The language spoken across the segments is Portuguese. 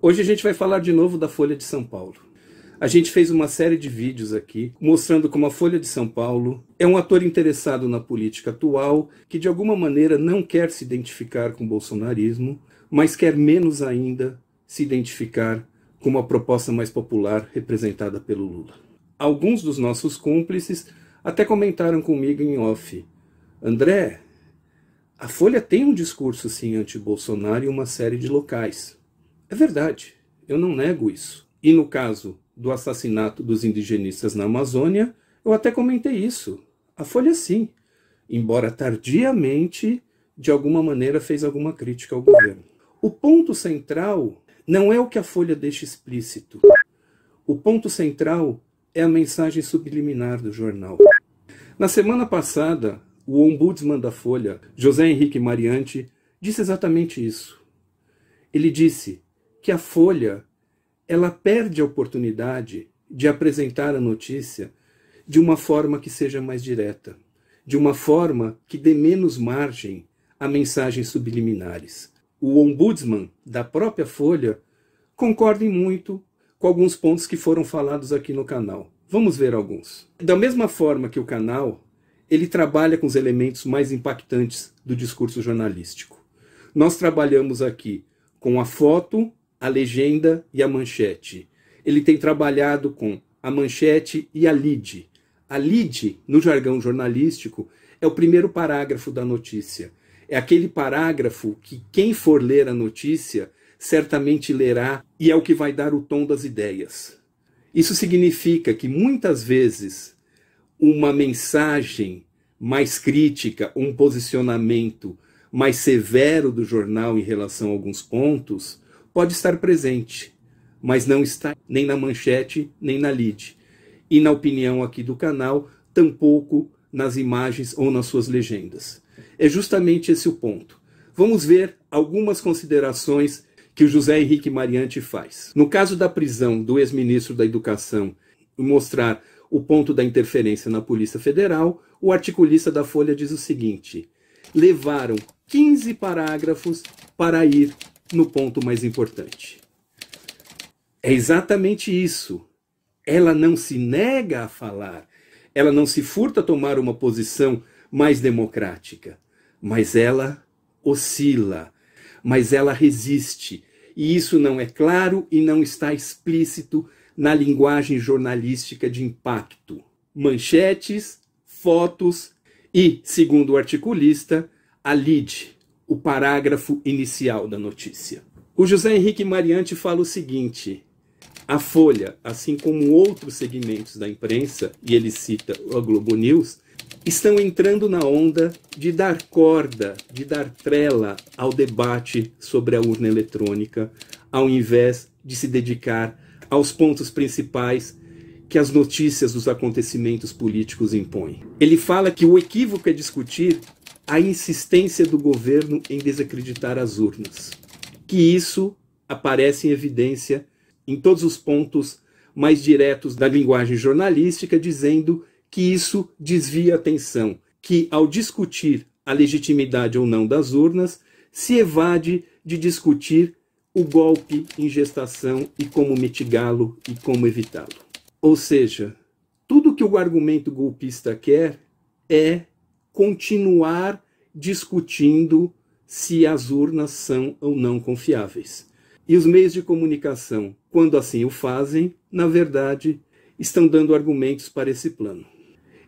Hoje a gente vai falar de novo da Folha de São Paulo. A gente fez uma série de vídeos aqui mostrando como a Folha de São Paulo é um ator interessado na política atual que de alguma maneira não quer se identificar com o bolsonarismo, mas quer menos ainda se identificar com uma proposta mais popular representada pelo Lula. Alguns dos nossos cúmplices até comentaram comigo em off: André, a Folha tem um discurso sim anti-Bolsonaro em uma série de locais. É verdade, eu não nego isso. E no caso do assassinato dos indigenistas na Amazônia, eu até comentei isso. A Folha sim, embora tardiamente, de alguma maneira fez alguma crítica ao governo. O ponto central não é o que a Folha deixa explícito. O ponto central é a mensagem subliminar do jornal. Na semana passada, o ombudsman da Folha, José Henrique Mariante, disse exatamente isso. Ele disse que a Folha ela perde a oportunidade de apresentar a notícia de uma forma que seja mais direta, de uma forma que dê menos margem a mensagens subliminares. O ombudsman da própria Folha concorda muito com alguns pontos que foram falados aqui no canal. Vamos ver alguns. Da mesma forma que o canal, ele trabalha com os elementos mais impactantes do discurso jornalístico. Nós trabalhamos aqui com a foto, a legenda e a manchete. Ele tem trabalhado com a manchete e a lead. A lead, no jargão jornalístico, é o primeiro parágrafo da notícia. É aquele parágrafo que quem for ler a notícia certamente lerá e é o que vai dar o tom das ideias. Isso significa que muitas vezes uma mensagem mais crítica, um posicionamento mais severo do jornal em relação a alguns pontos pode estar presente, mas não está nem na manchete, nem na lead. E na opinião aqui do canal, tampouco nas imagens ou nas suas legendas. É justamente esse o ponto. Vamos ver algumas considerações que o José Henrique Mariante faz. No caso da prisão do ex-ministro da Educação, mostrar o ponto da interferência na Polícia Federal, o articulista da Folha diz o seguinte: levaram 15 parágrafos para ir no ponto mais importante. É exatamente isso. Ela não se nega a falar, ela não se furta a tomar uma posição mais democrática, mas ela oscila, mas ela resiste. E isso não é claro e não está explícito na linguagem jornalística de impacto. Manchetes, fotos e, segundo o articulista, a lead, o parágrafo inicial da notícia. O José Henrique Mariante fala o seguinte: a Folha, assim como outros segmentos da imprensa, e ele cita a Globo News, estão entrando na onda de dar corda, de dar trela ao debate sobre a urna eletrônica, ao invés de se dedicar aos pontos principais que as notícias dos acontecimentos políticos impõem. Ele fala que o equívoco é discutir a insistência do governo em desacreditar as urnas, que isso aparece em evidência em todos os pontos mais diretos da linguagem jornalística, dizendo que isso desvia a atenção, que ao discutir a legitimidade ou não das urnas, se evade de discutir o golpe em gestação e como mitigá-lo e como evitá-lo. Ou seja, tudo que o argumento golpista quer é continuar discutindo se as urnas são ou não confiáveis. E os meios de comunicação, quando assim o fazem, na verdade, estão dando argumentos para esse plano.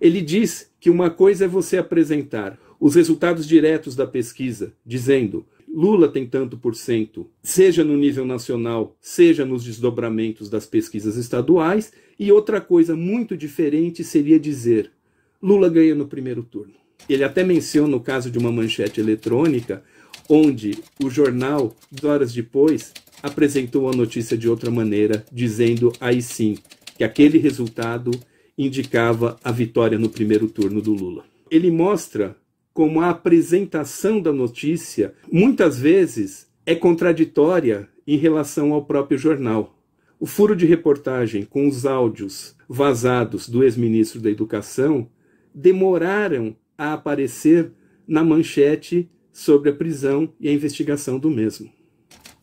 Ele diz que uma coisa é você apresentar os resultados diretos da pesquisa, dizendo Lula tem tanto por cento, seja no nível nacional, seja nos desdobramentos das pesquisas estaduais, e outra coisa muito diferente seria dizer Lula ganha no primeiro turno. Ele até menciona o caso de uma manchete eletrônica, onde o jornal, horas depois, apresentou a notícia de outra maneira, dizendo aí sim que aquele resultado indicava a vitória no primeiro turno do Lula. Ele mostra como a apresentação da notícia muitas vezes é contraditória em relação ao próprio jornal. O furo de reportagem com os áudios vazados do ex-ministro da Educação demoraram a aparecer na manchete sobre a prisão e a investigação do mesmo.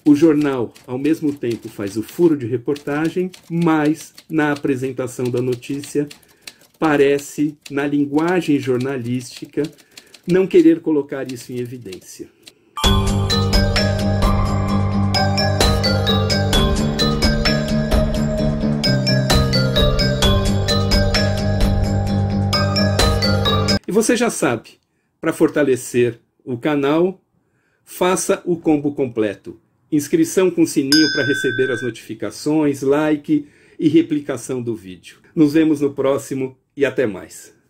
O jornal, ao mesmo tempo, faz o furo de reportagem, mas na apresentação da notícia parece, na linguagem jornalística, não querer colocar isso em evidência. E você já sabe, para fortalecer o canal, faça o combo completo. Inscrição com sininho para receber as notificações, like e replicação do vídeo. Nos vemos no próximo e até mais.